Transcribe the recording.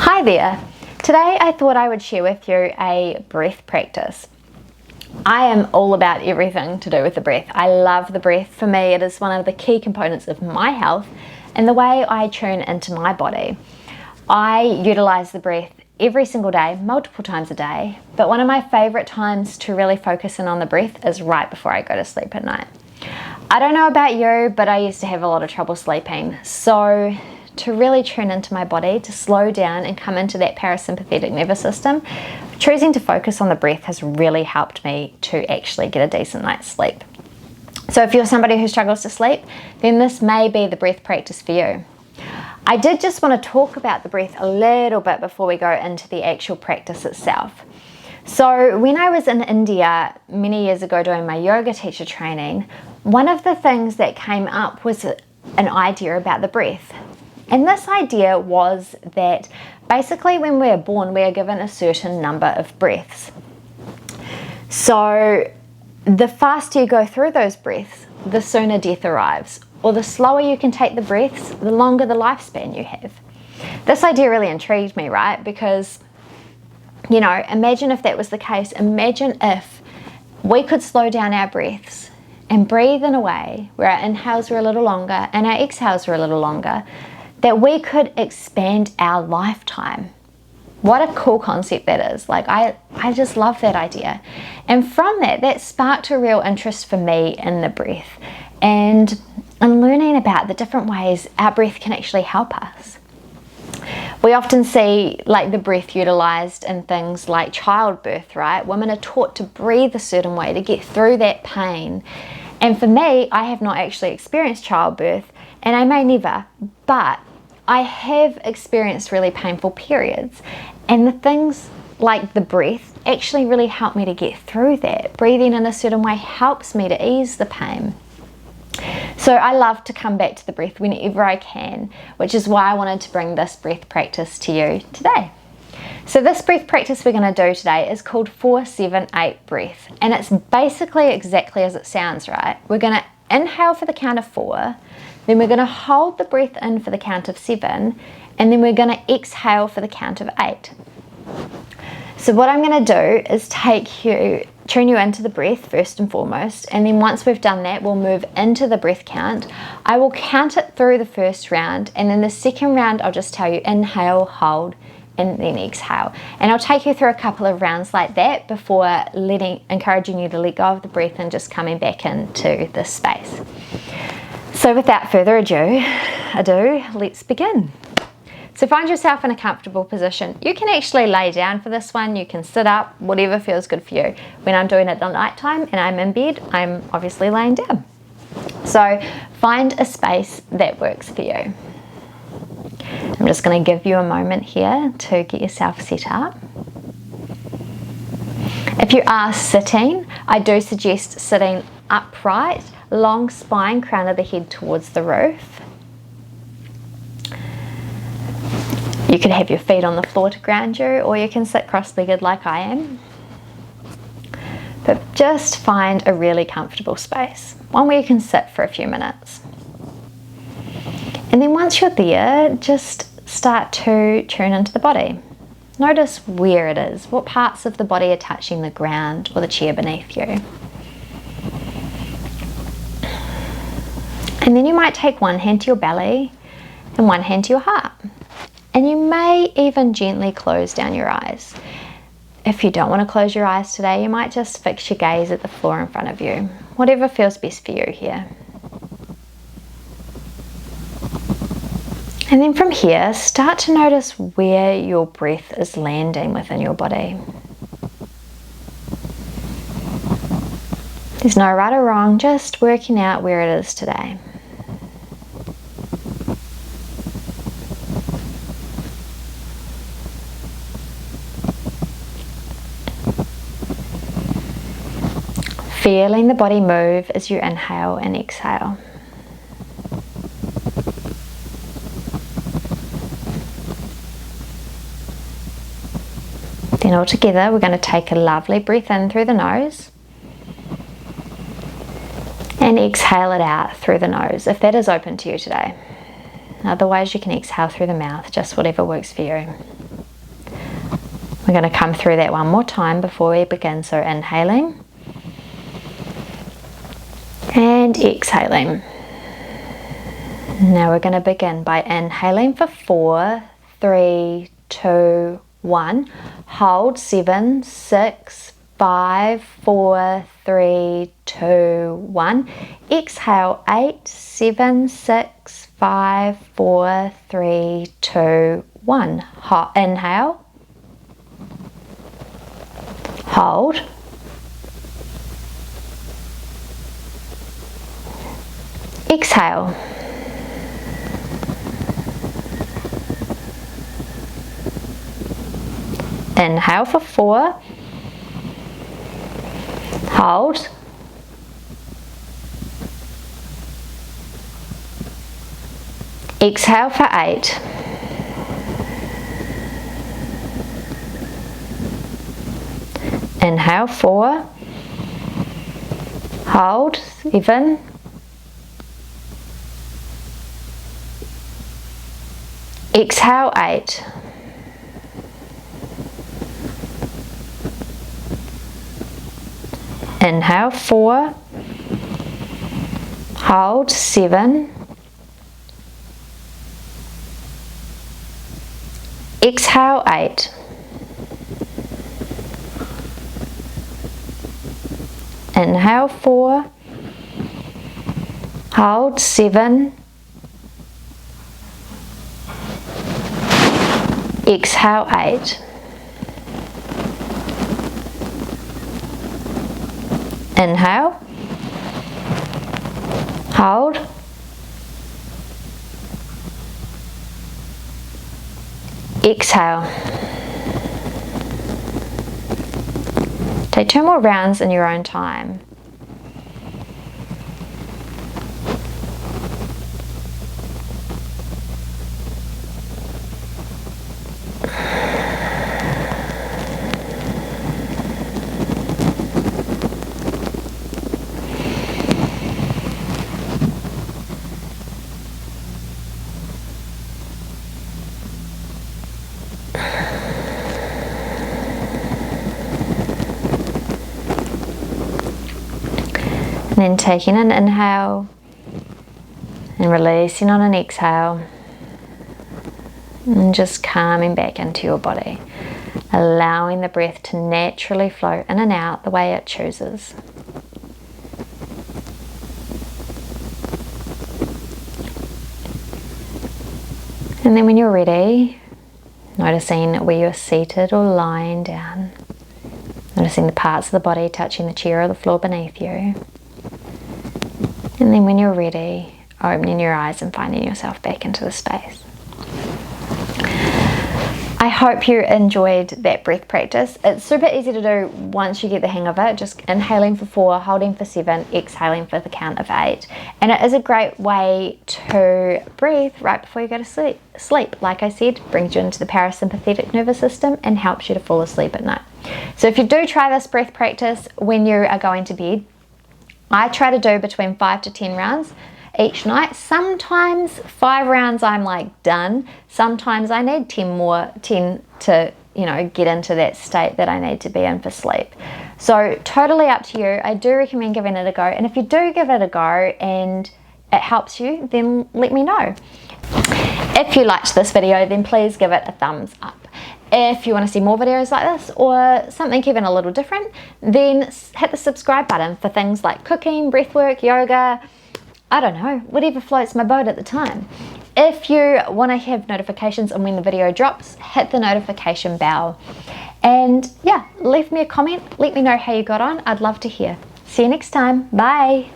Hi there. Today I thought I would share with you a breath practice. I am all about everything to do with the breath. I love the breath. For me, it is one of the key components of my health and the way I tune into my body. I utilize the breath every single day, multiple times a day, but one of my favorite times to really focus in on the breath is right before I go to sleep at night. I don't know about you, but I used to have a lot of trouble sleeping. So to really tune into my body, to slow down and come into that parasympathetic nervous system, choosing to focus on the breath has really helped me to actually get a decent night's sleep. So if you're somebody who struggles to sleep, then this may be the breath practice for you. I did just want to talk about the breath a little bit before we go into the actual practice itself. So when I was in India many years ago doing my yoga teacher training, one of the things that came up was an idea about the breath. And this idea was that basically when we're born, we are given a certain number of breaths. So the faster you go through those breaths, the sooner death arrives. Or the slower you can take the breaths, the longer the lifespan you have. This idea really intrigued me, right? Because, you know, imagine if that was the case. Imagine if we could slow down our breaths and breathe in a way where our inhales were a little longer and our exhales were a little longer, that we could expand our lifetime. What a cool concept that is. Like, I just love that idea. And from that sparked a real interest for me in the breath and learning about the different ways our breath can actually help us. We often see like the breath utilized in things like childbirth, right? Women are taught to breathe a certain way to get through that pain. And for me, I have not actually experienced childbirth, and I may never, but I have experienced really painful periods, and the things like the breath actually really help me to get through that. Breathing in a certain way helps me to ease the pain. So I love to come back to the breath whenever I can, which is why I wanted to bring this breath practice to you today. So this breath practice we're going to do today is called 4-7-8 breath, and it's basically exactly as it sounds, right? We're going to inhale for the count of 4, then we're going to hold the breath in for the count of 7, and then we're going to exhale for the count of 8. So what I'm going to do is tune you into the breath first and foremost, and then once we've done that, we'll move into the breath count. I will count it through the first round, and then the second round I'll just tell you inhale, hold, and then exhale. And I'll take you through a couple of rounds like that before encouraging you to let go of the breath and just coming back into this space. So without further ado, let's begin. So find yourself in a comfortable position. You can actually lay down for this one, you can sit up, whatever feels good for you. When I'm doing it at night time and I'm in bed, I'm obviously laying down. So find a space that works for you. I'm just going to give you a moment here to get yourself set up. If you are sitting, I do suggest sitting upright, long spine, crown of the head towards the roof. You could have your feet on the floor to ground you, or you can sit cross-legged like I am. But just find a really comfortable space, one where you can sit for a few minutes. And then once you're there, just start to tune into the body. Notice where it is, what parts of the body are touching the ground or the chair beneath you. And then you might take one hand to your belly and one hand to your heart. And you may even gently close down your eyes. If you don't want to close your eyes today, you might just fix your gaze at the floor in front of you. Whatever feels best for you here. And then from here, start to notice where your breath is landing within your body. There's no right or wrong, just working out where it is today. Feeling the body move as you inhale and exhale. Then all together, we're going to take a lovely breath in through the nose and exhale it out through the nose, if that is open to you today. Otherwise, you can exhale through the mouth, just whatever works for you. We're going to come through that one more time before we begin. So inhaling and exhaling. Now we're going to begin by inhaling for 4, 3, 2, 1. Hold 7, 6, 5, 4, 3, 2, 1. Exhale 8, 7, 6, 5, 4, 3, 2, 1. Inhale. Hold. Exhale. Inhale for 4. Hold. Exhale for 8. Inhale 4. Hold 7. Exhale 8. Inhale 4. Hold 7. Exhale 8. Inhale 4. Hold 7. Exhale 8. Inhale. Hold. Exhale. Take 2 more rounds in your own time. And then taking an inhale and releasing on an exhale, and just calming back into your body, allowing the breath to naturally flow in and out the way it chooses. And then when you're ready, noticing where you're seated or lying down, noticing the parts of the body touching the chair or the floor beneath you. And then when you're ready, opening your eyes and finding yourself back into the space. I hope you enjoyed that breath practice. It's super easy to do once you get the hang of it. Just inhaling for 4, holding for 7, exhaling for the count of 8. And it is a great way to breathe right before you go to sleep. Like I said, brings you into the parasympathetic nervous system and helps you to fall asleep at night. So if you do try this breath practice when you are going to bed, I try to do between 5 to 10 rounds each night. Sometimes 5 rounds I'm like done. Sometimes I need 10 to, you know, get into that state that I need to be in for sleep. So totally up to you. I do recommend giving it a go. And if you do give it a go and it helps you, then let me know. If you liked this video, then please give it a thumbs up. If you want to see more videos like this or something even a little different, then hit the subscribe button for things like cooking, breathwork, yoga, I don't know, whatever floats my boat at the time. If you want to have notifications on when the video drops, hit the notification bell. And yeah, leave me a comment, let me know how you got on. I'd love to hear. See you next time. Bye.